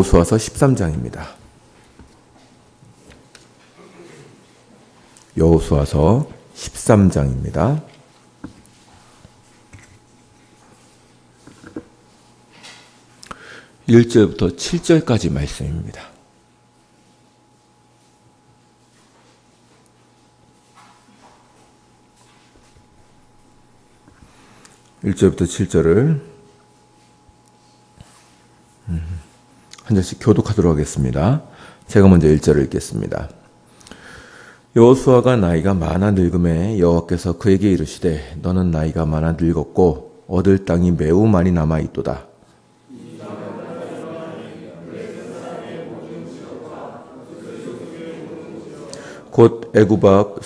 여호수아서 13장입니다. 여호수아서 13장입니다. 1절부터 7절까지 말씀입니다. 일 절부터 7절을 한 절씩 교독하도록 하겠습니다. 제가 먼저 1절을 읽겠습니다. 여호수아가 나이가 많아 늙음에 여호와께서 그에게 이르시되 너는 나이가 많아 늙었고 얻을 땅이 매우 많이 남아 있도다. 곧 애굽 앞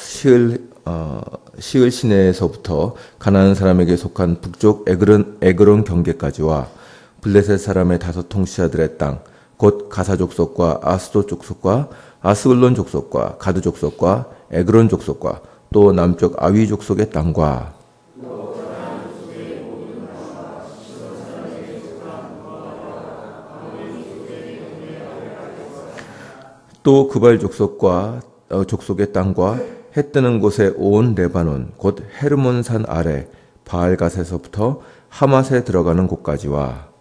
시을 시내에서부터 가나안 사람에게 속한 북쪽 에그론 경계까지와 블레셋 사람의 5 통치자들의 땅, 곧 가사 족속과 아스도 족속과 아스글론 족속과 가드 족속과 에그론 족속과 또 남쪽 아위 족속의 땅과 또 그발 족속의 땅과 해 뜨는 곳에 온 레바논 곧 헤르몬산 아래 바알갓에서부터 하맛에 들어가는 곳까지와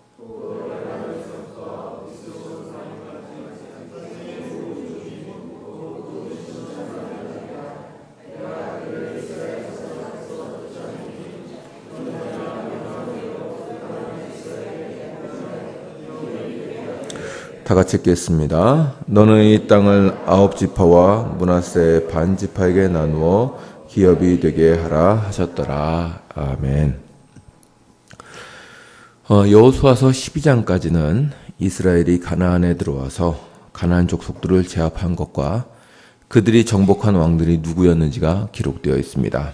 다 같이 읽겠습니다. 너는 이 땅을 9지파와 므낫세 반지파에게 나누어 기업이 되게 하라 하셨더라. 아멘. 여호수아서 12장까지는 이스라엘이 가나안에 들어와서 가나안 족속들을 제압한 것과 그들이 정복한 왕들이 누구였는지가 기록되어 있습니다.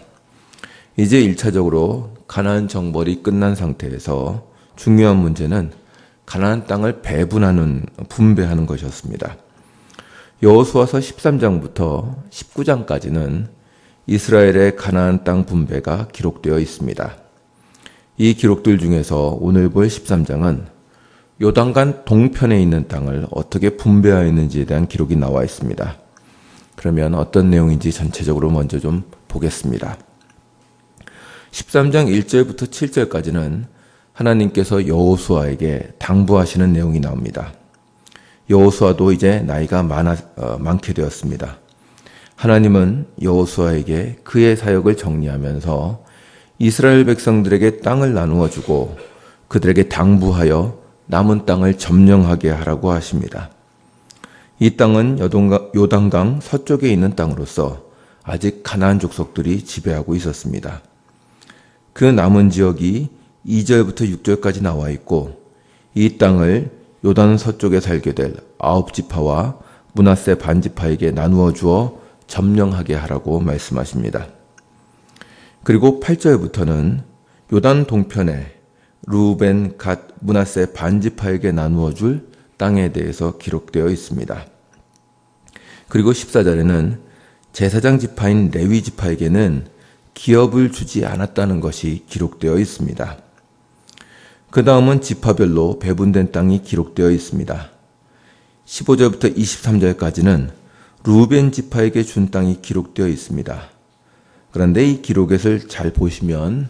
이제 1차적으로 가나안 정벌이 끝난 상태에서 중요한 문제는 가나안 땅을 분배하는 것이었습니다. 여호수아서 13장부터 19장까지는 이스라엘의 가나안 땅 분배가 기록되어 있습니다. 이 기록들 중에서 오늘 볼 13장은 요단강 동편에 있는 땅을 어떻게 분배하였는지에 대한 기록이 나와 있습니다. 그러면 어떤 내용인지 전체적으로 먼저 좀 보겠습니다. 13장 1절부터 7절까지는 하나님께서 여호수아에게 당부하시는 내용이 나옵니다. 여호수아도 이제 나이가 많게 되었습니다. 하나님은 여호수아에게 그의 사역을 정리하면서 이스라엘 백성들에게 땅을 나누어 주고 그들에게 당부하여 남은 땅을 점령하게 하라고 하십니다. 이 땅은 요단강 서쪽에 있는 땅으로서 아직 가나안 족속들이 지배하고 있었습니다. 그 남은 지역이 2절부터 6절까지 나와 있고 이 땅을 요단 서쪽에 살게 될 9지파와 므낫세 반지파에게 나누어 주어 점령하게 하라고 말씀하십니다. 그리고 8절부터는 요단 동편에 루벤, 갓, 므낫세 반지파에게 나누어 줄 땅에 대해서 기록되어 있습니다. 그리고 14절에는 제사장 지파인 레위 지파에게는 기업을 주지 않았다는 것이 기록되어 있습니다. 그 다음은 지파별로 배분된 땅이 기록되어 있습니다. 15절부터 23절까지는 루벤 지파에게 준 땅이 기록되어 있습니다. 그런데 이 기록을 잘 보시면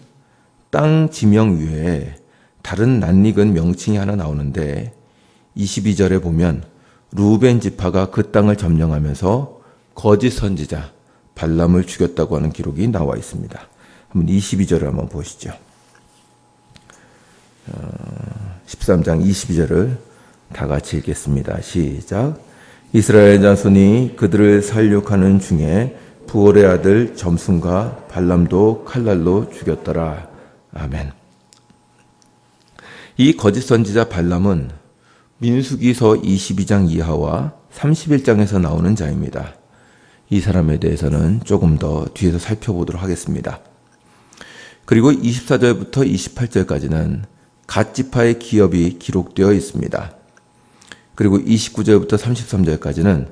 땅 지명 위에 다른 낯익은 명칭이 하나 나오는데 22절에 보면 루벤 지파가 그 땅을 점령하면서 거짓 선지자 발람을 죽였다고 하는 기록이 나와 있습니다. 한번 22절을 한번 보시죠. 13장 22절을 다 같이 읽겠습니다. 시작. 이스라엘 자손이 그들을 살육하는 중에 부올의 아들 점순과 발람도 칼날로 죽였더라. 아멘. 이 거짓 선지자 발람은 민수기서 22장 이하와 31장에서 나오는 자입니다. 이 사람에 대해서는 조금 더 뒤에서 살펴보도록 하겠습니다. 그리고 24절부터 28절까지는 갓지파의 기업이 기록되어 있습니다. 그리고 29절부터 33절까지는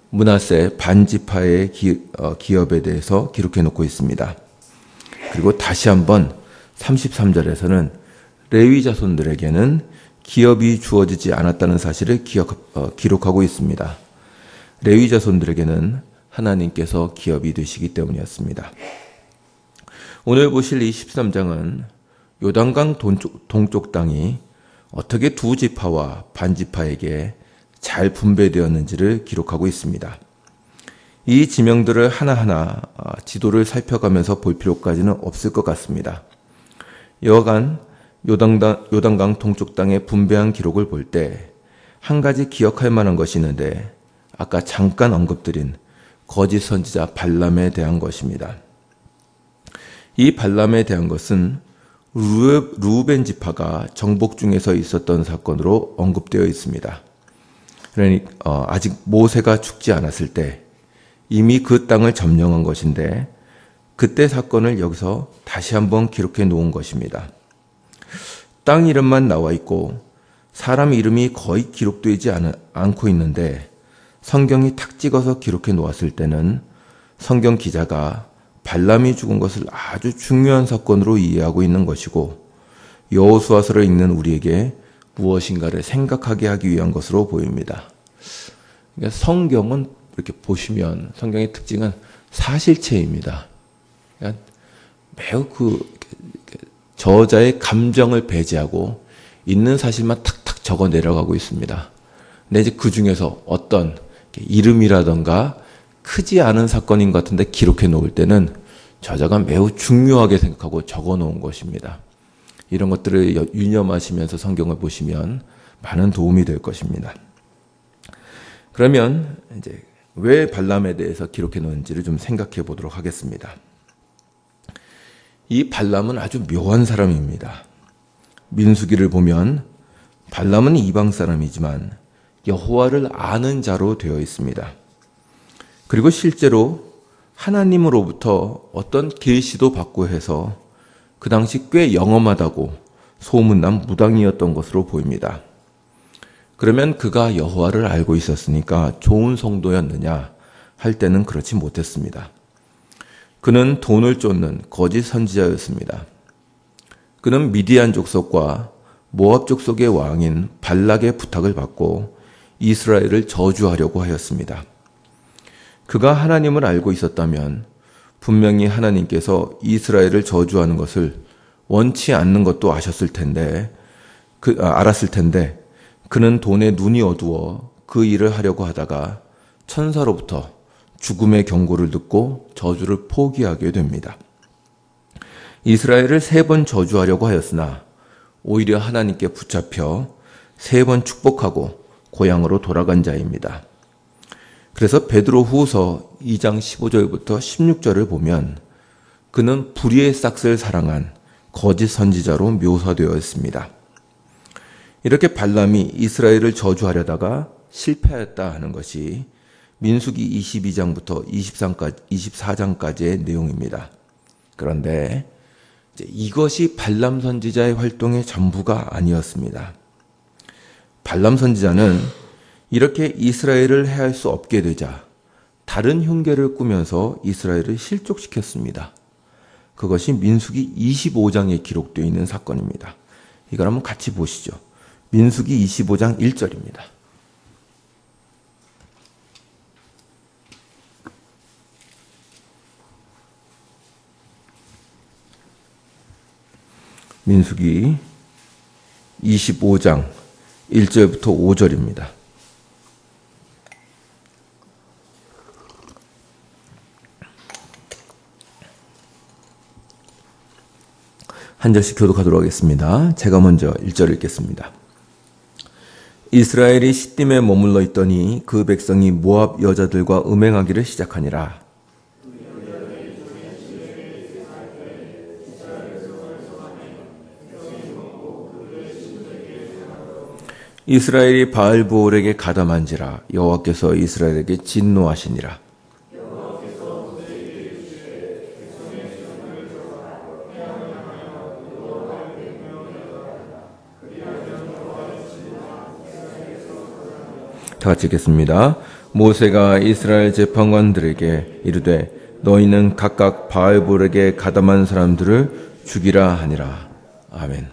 므낫세 반지파의 기업에 대해서 기록해 놓고 있습니다. 그리고 다시 한번 33절에서는 레위 자손들에게는 기업이 주어지지 않았다는 사실을 기록하고 있습니다. 레위 자손들에게는 하나님께서 기업이 되시기 때문이었습니다. 오늘 보실 이 13장은 요단강 동쪽 땅이 어떻게 두 지파와 반지파에게 잘 분배되었는지를 기록하고 있습니다. 이 지명들을 하나하나 지도를 살펴가면서 볼 필요까지는 없을 것 같습니다. 여하간 요단강 동쪽 땅의 분배한 기록을 볼 때 한 가지 기억할 만한 것이 있는데 아까 잠깐 언급드린 거짓 선지자 발람에 대한 것입니다. 이 발람에 대한 것은 루벤 지파가 정복 중에서 있었던 사건으로 언급되어 있습니다. 그러니까 아직 모세가 죽지 않았을 때 이미 그 땅을 점령한 것인데 그때 사건을 여기서 다시 한번 기록해 놓은 것입니다. 땅 이름만 나와 있고 사람 이름이 거의 기록되지 않고 있는데 성경이 탁 찍어서 기록해 놓았을 때는 성경 기자가 발람이 죽은 것을 아주 중요한 사건으로 이해하고 있는 것이고 여호수아서를 읽는 우리에게 무엇인가를 생각하게 하기 위한 것으로 보입니다. 그러니까 성경은 이렇게 보시면 성경의 특징은 사실체입니다. 그러니까 매우 저자의 감정을 배제하고 있는 사실만 탁탁 적어 내려가고 있습니다. 근데 이제 그 중에서 어떤 이름이라던가 크지 않은 사건인 것 같은데 기록해 놓을 때는 저자가 매우 중요하게 생각하고 적어 놓은 것입니다. 이런 것들을 유념하시면서 성경을 보시면 많은 도움이 될 것입니다. 그러면 이제 왜 발람에 대해서 기록해 놓은지를 좀 생각해 보도록 하겠습니다. 이 발람은 아주 묘한 사람입니다. 민수기를 보면 발람은 이방 사람이지만 여호와를 아는 자로 되어 있습니다. 그리고 실제로 하나님으로부터 어떤 계시도 받고 해서 그 당시 꽤 영험하다고 소문난 무당이었던 것으로 보입니다. 그러면 그가 여호와를 알고 있었으니까 좋은 성도였느냐 할 때는 그렇지 못했습니다. 그는 돈을 쫓는 거짓 선지자였습니다. 그는 미디안 족속과 모압 족속의 왕인 발락의 부탁을 받고 이스라엘을 저주하려고 하였습니다. 그가 하나님을 알고 있었다면 분명히 하나님께서 이스라엘을 저주하는 것을 원치 않는 것도 알았을 텐데 그는 돈에 눈이 어두워 그 일을 하려고 하다가 천사로부터 죽음의 경고를 듣고 저주를 포기하게 됩니다. 이스라엘을 3번 저주하려고 하였으나 오히려 하나님께 붙잡혀 3번 축복하고 고향으로 돌아간 자입니다. 그래서 베드로 후서 2장 15절부터 16절을 보면 그는 불의의 싹을 사랑한 거짓 선지자로 묘사되어 있습니다. 이렇게 발람이 이스라엘을 저주하려다가 실패하였다 하는 것이 민수기 22장부터 24장까지의 내용입니다. 그런데 이것이 발람 선지자의 활동의 전부가 아니었습니다. 발람 선지자는 이렇게 이스라엘을 해할 수 없게 되자 다른 흉계를 꾸면서 이스라엘을 실족시켰습니다. 그것이 민수기 25장에 기록되어 있는 사건입니다. 이걸 한번 같이 보시죠. 민수기 25장 1절입니다. 민수기 25장 1절부터 5절입니다. 한 절씩 교독하도록 하겠습니다. 제가 먼저 1절 읽겠습니다. 이스라엘이 시딤에 머물러 있더니 그 백성이 모압 여자들과 음행하기를 시작하니라. 이스라엘이 바알보올에게 가담한지라 여호와께서 이스라엘에게 진노하시니라. 다 같이 읽겠습니다. 모세가 이스라엘 재판관들에게 이르되 너희는 각각 바알볼에게 가담한 사람들을 죽이라 하니라. 아멘.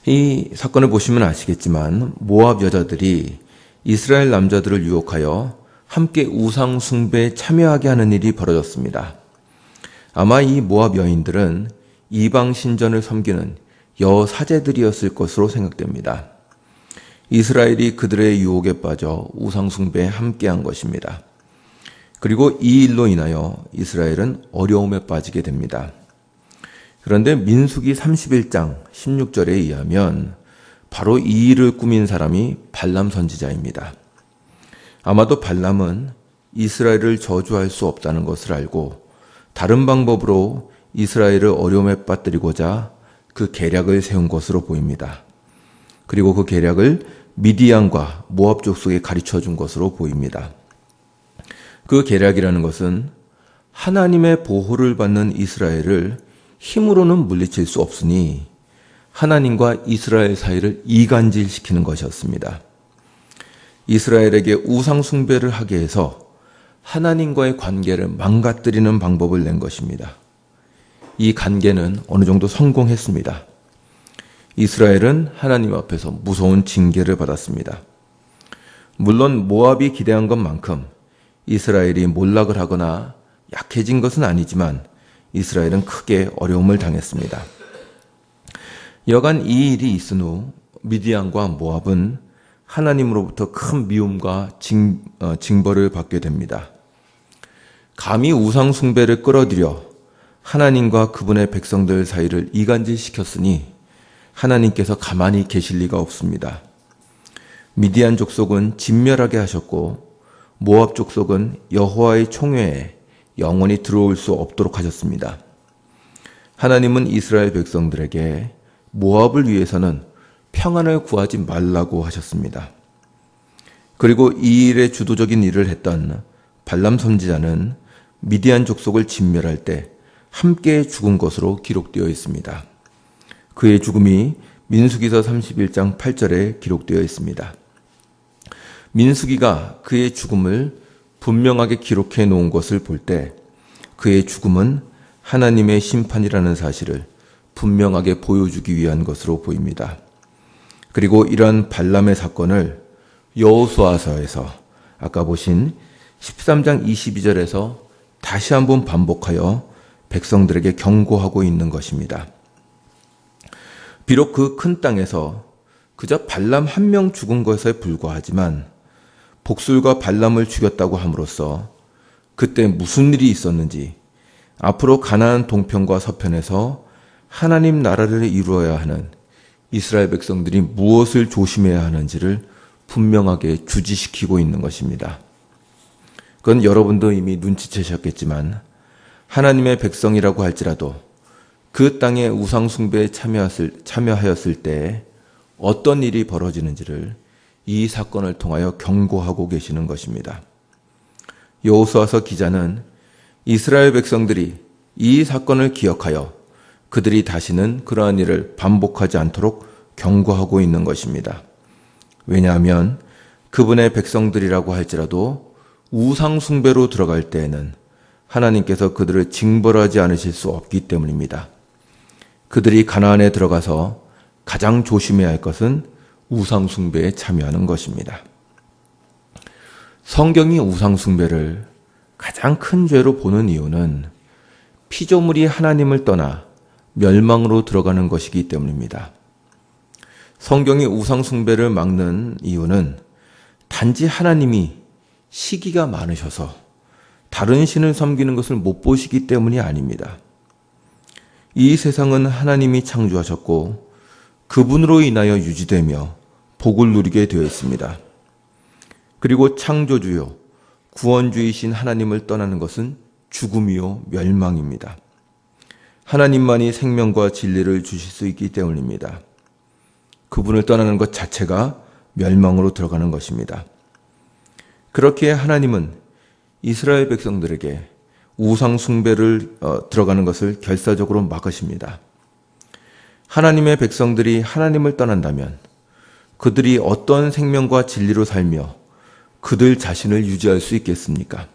이 사건을 보시면 아시겠지만 모압 여자들이 이스라엘 남자들을 유혹하여 함께 우상 숭배에 참여하게 하는 일이 벌어졌습니다. 아마 이 모압 여인들은 이방 신전을 섬기는 여사제들이었을 것으로 생각됩니다. 이스라엘이 그들의 유혹에 빠져 우상 숭배에 함께한 것입니다. 그리고 이 일로 인하여 이스라엘은 어려움에 빠지게 됩니다. 그런데 민수기 31장 16절에 의하면 바로 이 일을 꾸민 사람이 발람 선지자입니다. 아마도 발람은 이스라엘을 저주할 수 없다는 것을 알고 다른 방법으로 이스라엘을 어려움에 빠뜨리고자 그 계략을 세운 것으로 보입니다. 그리고 그 계략을 미디안과 모압 족속에 가르쳐 준 것으로 보입니다. 그 계략이라는 것은 하나님의 보호를 받는 이스라엘을 힘으로는 물리칠 수 없으니 하나님과 이스라엘 사이를 이간질시키는 것이었습니다. 이스라엘에게 우상 숭배를 하게 해서 하나님과의 관계를 망가뜨리는 방법을 낸 것입니다. 이 관계는 어느 정도 성공했습니다. 이스라엘은 하나님 앞에서 무서운 징계를 받았습니다. 물론 모압이 기대한 것만큼 이스라엘이 몰락을 하거나 약해진 것은 아니지만 이스라엘은 크게 어려움을 당했습니다. 여간 이 일이 있은 후 미디안과 모압은 하나님으로부터 큰 미움과 징벌을 받게 됩니다. 감히 우상 숭배를 끌어들여 하나님과 그분의 백성들 사이를 이간질시켰으니 하나님께서 가만히 계실 리가 없습니다. 미디안 족속은 진멸하게 하셨고 모압 족속은 여호와의 총회에 영원히 들어올 수 없도록 하셨습니다. 하나님은 이스라엘 백성들에게 모압을 위해서는 평안을 구하지 말라고 하셨습니다. 그리고 이 일에 주도적인 일을 했던 발람 선지자는 미디안 족속을 진멸할 때 함께 죽은 것으로 기록되어 있습니다. 그의 죽음이 민수기서 31장 8절에 기록되어 있습니다. 민수기가 그의 죽음을 분명하게 기록해 놓은 것을 볼 때 그의 죽음은 하나님의 심판이라는 사실을 분명하게 보여주기 위한 것으로 보입니다. 그리고 이러한 발람의 사건을 여호수아서에서 아까 보신 13장 22절에서 다시 한번 반복하여 백성들에게 경고하고 있는 것입니다. 비록 그 큰 땅에서 그저 발람 한 명 죽은 것에 불과하지만 복술과 발람을 죽였다고 함으로써 그때 무슨 일이 있었는지 앞으로 가나안 동편과 서편에서 하나님 나라를 이루어야 하는 이스라엘 백성들이 무엇을 조심해야 하는지를 분명하게 주지시키고 있는 것입니다. 그건 여러분도 이미 눈치채셨겠지만 하나님의 백성이라고 할지라도 그 땅의 우상 숭배에 참여하였을 때 어떤 일이 벌어지는지를 이 사건을 통하여 경고하고 계시는 것입니다. 여호수아서 기자는 이스라엘 백성들이 이 사건을 기억하여 그들이 다시는 그러한 일을 반복하지 않도록 경고하고 있는 것입니다. 왜냐하면 그분의 백성들이라고 할지라도 우상 숭배로 들어갈 때에는 하나님께서 그들을 징벌하지 않으실 수 없기 때문입니다. 그들이 가나안에 들어가서 가장 조심해야 할 것은 우상 숭배에 참여하는 것입니다. 성경이 우상 숭배를 가장 큰 죄로 보는 이유는 피조물이 하나님을 떠나 멸망으로 들어가는 것이기 때문입니다. 성경이 우상 숭배를 막는 이유는 단지 하나님이 시기가 많으셔서 다른 신을 섬기는 것을 못 보시기 때문이 아닙니다. 이 세상은 하나님이 창조하셨고 그분으로 인하여 유지되며 복을 누리게 되어 있습니다. 그리고 창조주요 구원주이신 하나님을 떠나는 것은 죽음이요 멸망입니다. 하나님만이 생명과 진리를 주실 수 있기 때문입니다. 그분을 떠나는 것 자체가 멸망으로 들어가는 것입니다. 그렇게 하나님은 이스라엘 백성들에게 우상 숭배를 들어가는 것을 결사적으로 막으십니다. 하나님의 백성들이 하나님을 떠난다면 그들이 어떤 생명과 진리로 살며 그들 자신을 유지할 수 있겠습니까?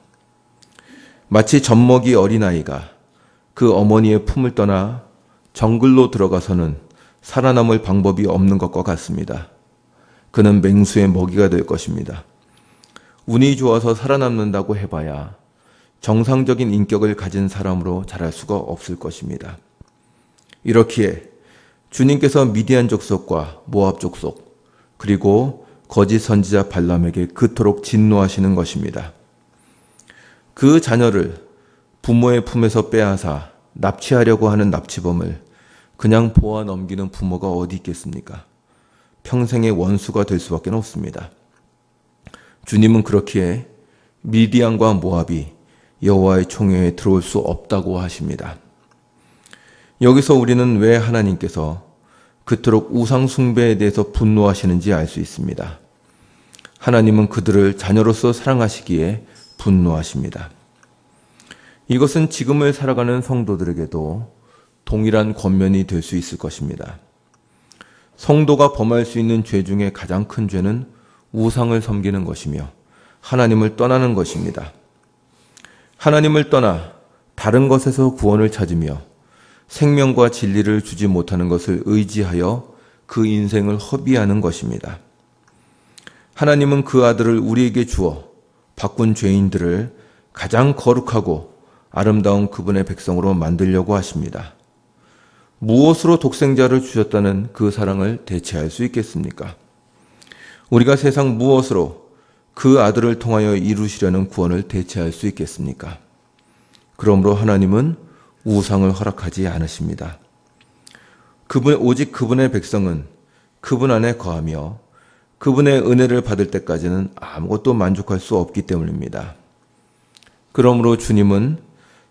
마치 젖먹이 어린아이가 그 어머니의 품을 떠나 정글로 들어가서는 살아남을 방법이 없는 것과 같습니다. 그는 맹수의 먹이가 될 것입니다. 운이 좋아서 살아남는다고 해봐야 정상적인 인격을 가진 사람으로 자랄 수가 없을 것입니다. 이렇기에 주님께서 미디안 족속과 모압 족속 그리고 거짓 선지자 발람에게 그토록 진노하시는 것입니다. 그 자녀를 부모의 품에서 빼앗아 납치하려고 하는 납치범을 그냥 보아 넘기는 부모가 어디 있겠습니까? 평생의 원수가 될 수밖에 없습니다. 주님은 그렇기에 미디안과 모압이 여호와의 총회에 들어올 수 없다고 하십니다. 여기서 우리는 왜 하나님께서 그토록 우상 숭배에 대해서 분노하시는지 알 수 있습니다. 하나님은 그들을 자녀로서 사랑하시기에 분노하십니다. 이것은 지금을 살아가는 성도들에게도 동일한 권면이 될 수 있을 것입니다. 성도가 범할 수 있는 죄 중에 가장 큰 죄는 우상을 섬기는 것이며 하나님을 떠나는 것입니다. 하나님을 떠나 다른 것에서 구원을 찾으며 생명과 진리를 주지 못하는 것을 의지하여 그 인생을 허비하는 것입니다. 하나님은 그 아들을 우리에게 주어 바꾼 죄인들을 가장 거룩하고 아름다운 그분의 백성으로 만들려고 하십니다. 무엇으로 독생자를 주셨다는 그 사랑을 대체할 수 있겠습니까? 우리가 세상 무엇으로 그 아들을 통하여 이루시려는 구원을 대체할 수 있겠습니까? 그러므로 하나님은 우상을 허락하지 않으십니다. 오직 그분의 백성은 그분 안에 거하며 그분의 은혜를 받을 때까지는 아무것도 만족할 수 없기 때문입니다. 그러므로 주님은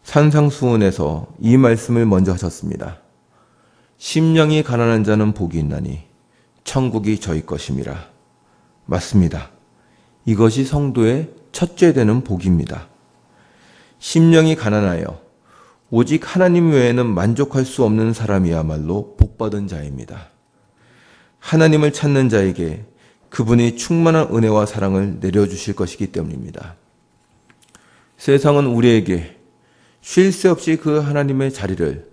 산상수훈에서 이 말씀을 먼저 하셨습니다. 심령이 가난한 자는 복이 있나니 천국이 저희 것임이라. 맞습니다. 이것이 성도의 첫째 되는 복입니다. 심령이 가난하여 오직 하나님 외에는 만족할 수 없는 사람이야말로 복받은 자입니다. 하나님을 찾는 자에게 그분이 충만한 은혜와 사랑을 내려주실 것이기 때문입니다. 세상은 우리에게 쉴 새 없이 그 하나님의 자리를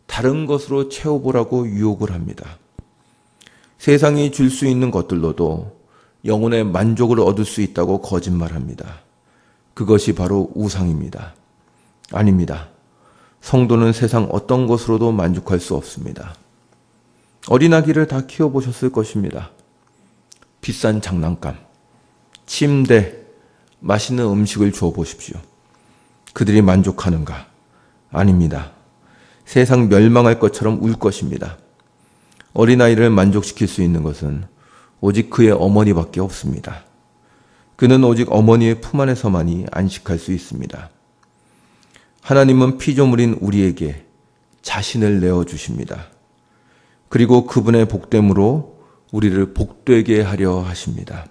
다른 것으로 채워보라고 유혹을 합니다. 세상이 줄 수 있는 것들로도 영혼의 만족을 얻을 수 있다고 거짓말합니다. 그것이 바로 우상입니다. 아닙니다. 성도는 세상 어떤 것으로도 만족할 수 없습니다. 어린아기를 다 키워보셨을 것입니다. 비싼 장난감, 침대, 맛있는 음식을 주어 보십시오. 그들이 만족하는가? 아닙니다. 세상 멸망할 것처럼 울 것입니다. 어린아이를 만족시킬 수 있는 것은 오직 그의 어머니밖에 없습니다. 그는 오직 어머니의 품 안에서만이 안식할 수 있습니다. 하나님은 피조물인 우리에게 자신을 내어주십니다. 그리고 그분의 복됨으로 우리를 복되게 하려 하십니다.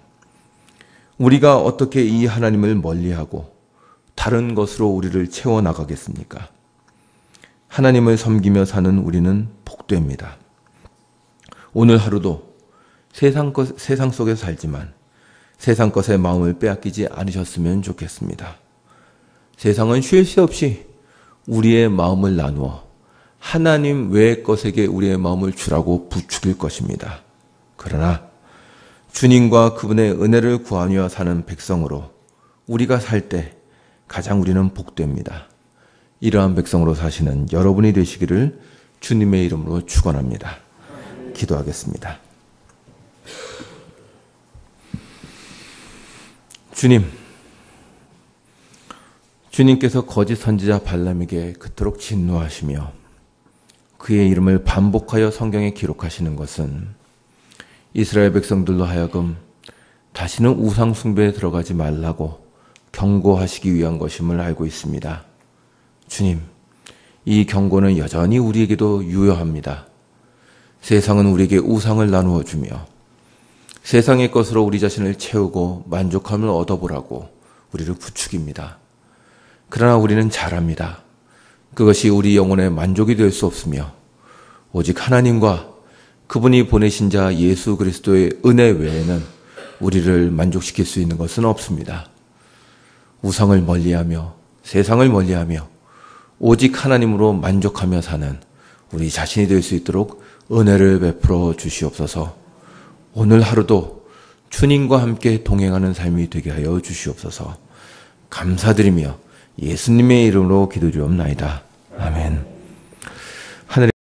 우리가 어떻게 이 하나님을 멀리하고 다른 것으로 우리를 채워나가겠습니까? 하나님을 섬기며 사는 우리는 복됩니다. 오늘 하루도 세상 속에서 살지만 세상 것에 마음을 빼앗기지 않으셨으면 좋겠습니다. 세상은 쉴 새 없이 우리의 마음을 나누어 하나님 외의 것에게 우리의 마음을 주라고 부추길 것입니다. 그러나 주님과 그분의 은혜를 구하며 사는 백성으로 우리가 살 때 가장 우리는 복됩니다. 이러한 백성으로 사시는 여러분이 되시기를 주님의 이름으로 축원합니다. 기도하겠습니다. 주님께서 거짓 선지자 발람에게 그토록 진노하시며 그의 이름을 반복하여 성경에 기록하시는 것은 이스라엘 백성들로 하여금 다시는 우상 숭배에 들어가지 말라고 경고하시기 위한 것임을 알고 있습니다. 주님, 이 경고는 여전히 우리에게도 유효합니다. 세상은 우리에게 우상을 나누어 주며 세상의 것으로 우리 자신을 채우고 만족함을 얻어보라고 우리를 부추깁니다. 그러나 우리는 잘합니다. 그것이 우리 영혼의 만족이 될 수 없으며 오직 하나님과 그분이 보내신 자 예수 그리스도의 은혜 외에는 우리를 만족시킬 수 있는 것은 없습니다. 우상을 멀리하며 세상을 멀리하며 오직 하나님으로 만족하며 사는 우리 자신이 될 수 있도록 은혜를 베풀어 주시옵소서. 오늘 하루도 주님과 함께 동행하는 삶이 되게 하여 주시옵소서. 감사드리며 예수님의 이름으로 기도드리옵나이다. 아멘. 하늘의